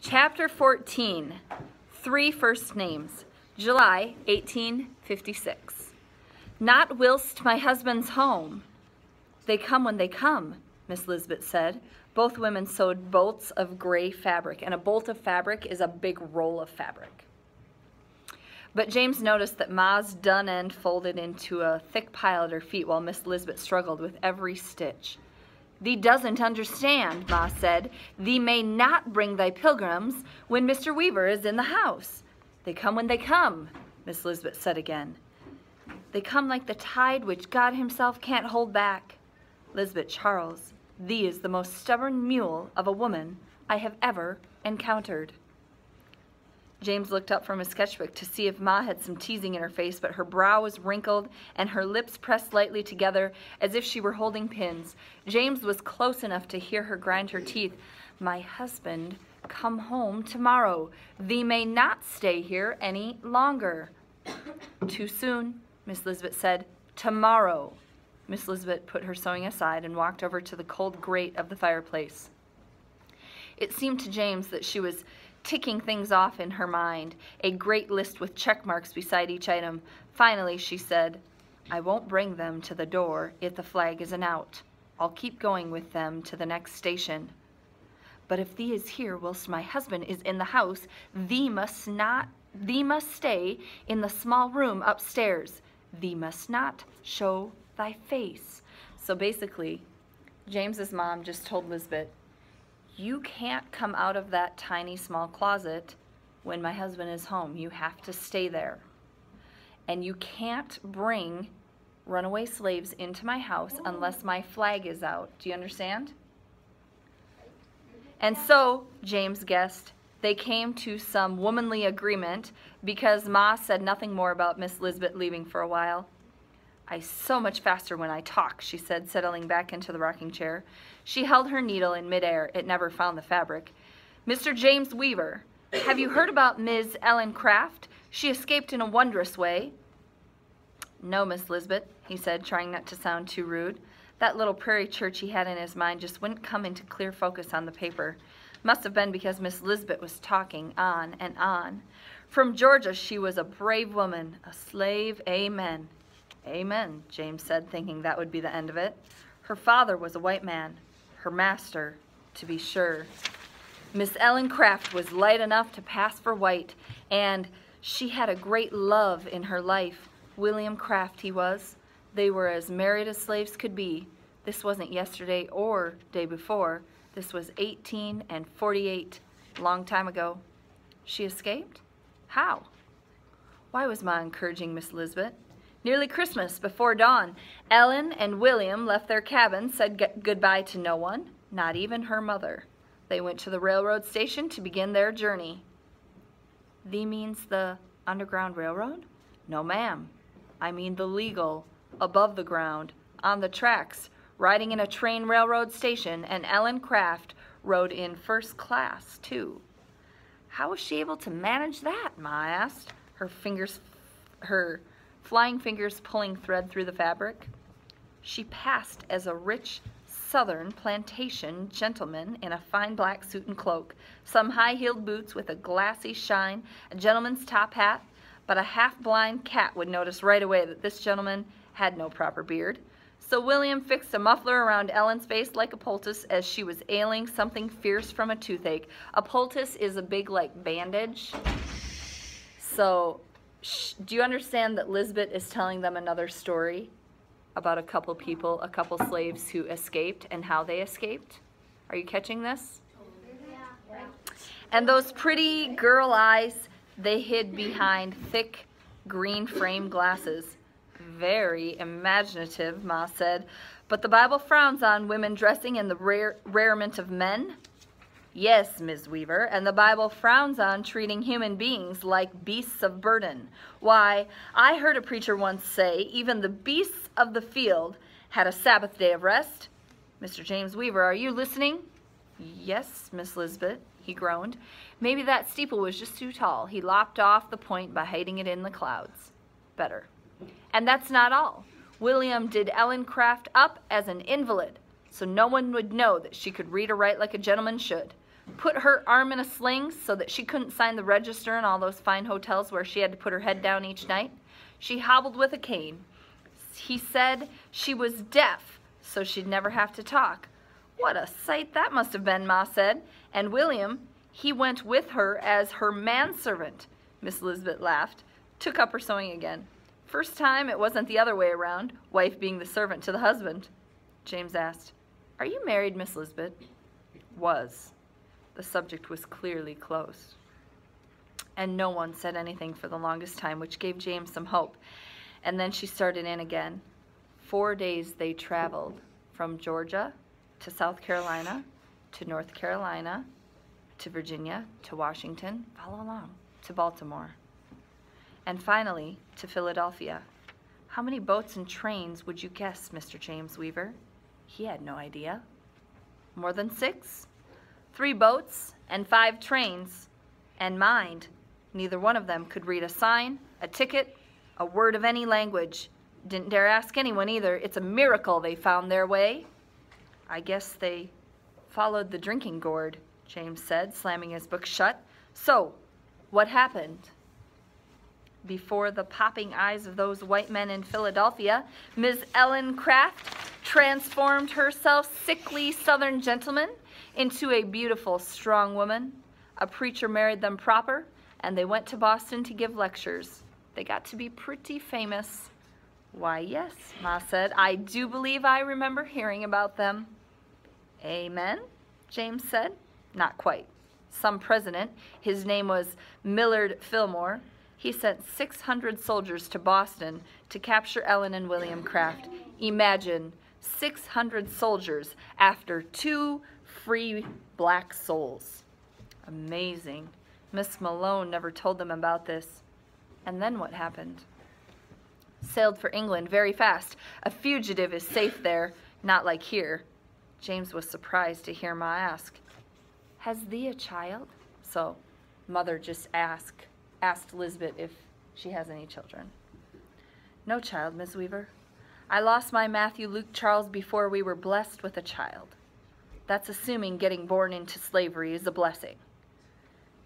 Chapter 14, Three First Names, July 1856. Not whilst my husband's home. They come when they come, Miss Lisbeth said. Both women sewed bolts of gray fabric, and a bolt of fabric is a big roll of fabric. But James noticed that Ma's done end folded into a thick pile at her feet while Miss Lisbeth struggled with every stitch. Thee doesn't understand, Ma said. Thee may not bring thy pilgrims when Mr. Weaver is in the house. They come when they come, Miss Lisbeth said again. They come like the tide which God himself can't hold back. Lisbeth Charles, thee is the most stubborn mule of a woman I have ever encountered. James looked up from his sketchbook to see if Ma had some teasing in her face, but her brow was wrinkled and her lips pressed lightly together as if she were holding pins. James was close enough to hear her grind her teeth. My husband come home tomorrow. Thee may not stay here any longer. Too soon, Miss Lisbeth said. Tomorrow. Miss Lisbeth put her sewing aside and walked over to the cold grate of the fireplace. It seemed to James that she was ticking things off in her mind, a great list with check marks beside each item. Finally, she said, I won't bring them to the door if the flag isn't out. I'll keep going with them to the next station. But if thee is here whilst my husband is in the house, thee must stay in the small room upstairs. Thee must not show thy face. So basically, James's mom just told Lisbeth, you can't come out of that tiny small closet when my husband is home. You have to stay there. And you can't bring runaway slaves into my house unless my flag is out. Do you understand? And so, James guessed, they came to some womanly agreement because Ma said nothing more about Miss Lisbeth leaving for a while. I sew much faster when I talk, she said, settling back into the rocking chair. She held her needle in midair. It never found the fabric. Mr. James Weaver, have you heard about Ms. Ellen Craft? She escaped in a wondrous way. No, Miss Lisbeth, he said, trying not to sound too rude. That little prairie church he had in his mind just wouldn't come into clear focus on the paper. Must have been because Miss Lisbeth was talking on and on. From Georgia, she was a brave woman, a slave, amen. Amen, James said, thinking that would be the end of it. Her father was a white man, her master, to be sure. Miss Ellen Craft was light enough to pass for white, and she had a great love in her life. William Craft he was. They were as married as slaves could be. This wasn't yesterday or day before. This was 1848, long time ago. She escaped? How? Why was Ma encouraging Miss Lisbeth? Nearly Christmas, before dawn, Ellen and William left their cabin, said goodbye to no one, not even her mother. They went to the railroad station to begin their journey. Thee means the Underground Railroad? No, ma'am. I mean the legal, above the ground, on the tracks, riding in a train railroad station, and Ellen Craft rode in first class, too. How was she able to manage that, Ma asked, her flying fingers pulling thread through the fabric. She passed as a rich southern plantation gentleman in a fine black suit and cloak, some high-heeled boots with a glassy shine, a gentleman's top hat, but a half-blind cat would notice right away that this gentleman had no proper beard. So William fixed a muffler around Ellen's face like a poultice as she was ailing something fierce from a toothache. A poultice is a big, like, bandage. So do you understand that Lisbeth is telling them another story about a couple people, a couple slaves who escaped and how they escaped? Are you catching this? Yeah. And those pretty girl eyes, they hid behind thick green frame glasses. Very imaginative, Ma said. But the Bible frowns on women dressing in the rarement of men. Yes, Ms. Weaver, and the Bible frowns on treating human beings like beasts of burden. Why, I heard a preacher once say, even the beasts of the field had a Sabbath day of rest. Mr. James Weaver, are you listening? Yes, Miss Lisbeth, he groaned. Maybe that steeple was just too tall. He lopped off the point by hiding it in the clouds. Better. And that's not all. William did Ellen Craft up as an invalid, so no one would know that she could read or write like a gentleman should. put her arm in a sling so that she couldn't sign the register in all those fine hotels where she had to put her head down each night. She hobbled with a cane. He said she was deaf, so she'd never have to talk. What a sight that must have been, Ma said. And William, he went with her as her manservant. Miss Lisbeth laughed, took up her sewing again. First time it wasn't the other way around, wife being the servant to the husband. James asked, "Are you married, Miss Lisbeth?" Was. The subject was clearly closed. And no one said anything for the longest time, which gave James some hope. And then she started in again. 4 days they traveled from Georgia to South Carolina, to North Carolina, to Virginia, to Washington, follow along, to Baltimore, and finally to Philadelphia. How many boats and trains would you guess, Mr. James Weaver? He had no idea. More than 6? 3 boats and 5 trains. And mind, neither one of them could read a sign, a ticket, a word of any language. Didn't dare ask anyone either. It's a miracle they found their way. I guess they followed the drinking gourd, James said, slamming his book shut. So, what happened? Before the popping eyes of those white men in Philadelphia, Miss Ellen Craft transformed herself, sickly Southern gentleman, into a beautiful, strong woman. A preacher married them proper, and they went to Boston to give lectures. They got to be pretty famous. Why, yes, Ma said, I do believe I remember hearing about them. Amen, James said. Not quite. Some president, his name was Millard Fillmore, he sent 600 soldiers to Boston to capture Ellen and William Craft. Imagine 600 soldiers after 2 free black souls. Amazing. Miss Malone never told them about this. And then what happened? Sailed for England very fast. A fugitive is safe there, not like here. James was surprised to hear Ma ask, "Has thee a child?" So, mother just asked Lisbeth if she has any children. "No child, Miss Weaver. I lost my Matthew Luke Charles before we were blessed with a child. That's assuming getting born into slavery is a blessing."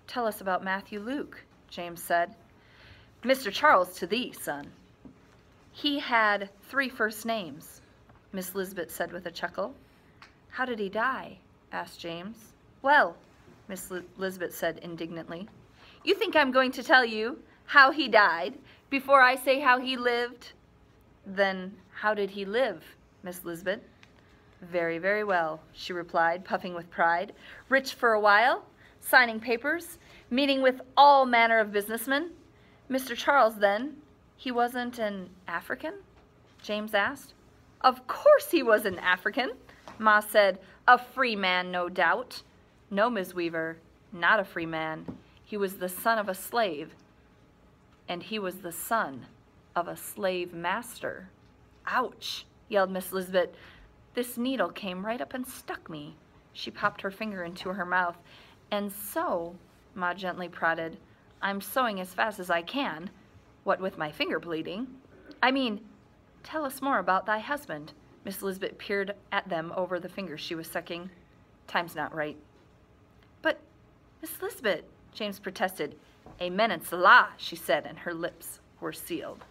"Tell us about Matthew Luke," James said. "Mr. Charles to thee, son." "He had 3 first names," Miss Lisbeth said with a chuckle. "How did he die?" asked James. "Well," Miss Lisbeth said indignantly, "you think I'm going to tell you how he died before I say how he lived?" "Then how did he live, Miss Lisbeth?" "Very, very well," she replied, puffing with pride. "Rich for a while, signing papers, meeting with all manner of businessmen. Mr. Charles, then, he wasn't an African?" James asked. "Of course he was an African," Ma said. "A free man, no doubt." "No, Miss Weaver, not a free man. He was the son of a slave, and he was the son of a slave master." "Ouch!" yelled Miss Lisbeth. "This needle came right up and stuck me." She popped her finger into her mouth. "And so," Ma gently prodded, "I'm sewing as fast as I can, what with my finger bleeding. I mean, tell us more about thy husband." Miss Lisbeth peered at them over the fingers she was sucking. "Time's not right." "But, Miss Lisbeth," James protested. "Amen and Salah," she said, and her lips were sealed.